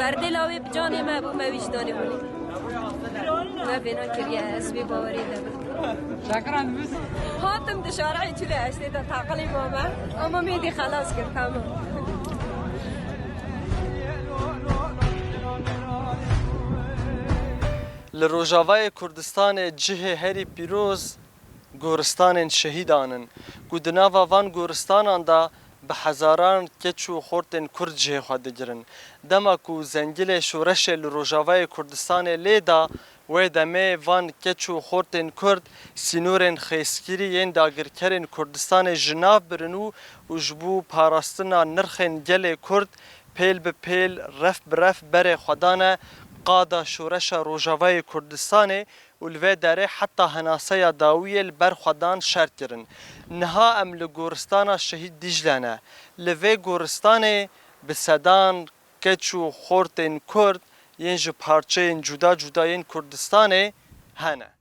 برده لاوی بجانی ما بو مویش دانی ولی ما بینا کریه اسبی باوری ده هاتم دشارعی چلی اشتی دا تاقلی ماما اما میدی خلاص کرد تمام لروجاوای کردستان جه هری پیروز گورستان شهیدانن گودناوا وان گورستانان دا به هزاران کچ و خورتن کرد جه خود گرن دما کو زنگل شورش لروجاوای کردستان لیدا و دمه وان کچ و خورتن کرد سینورن خیسکری ین داگرکرن کردستان جناف برنو و جبو پاراستنا نرخن گل کرد پیل به پیل رف برف بر خدانه قادا شورش روجاوای کردستان ولوی داره حتی هناسه داویه البر خدان شرط کرن نها ام لگورستان شهید دیجلانه لوی گورستان به صدان کچو خورتن کرد ینج پارچه جدا جدا ین کردستان هنه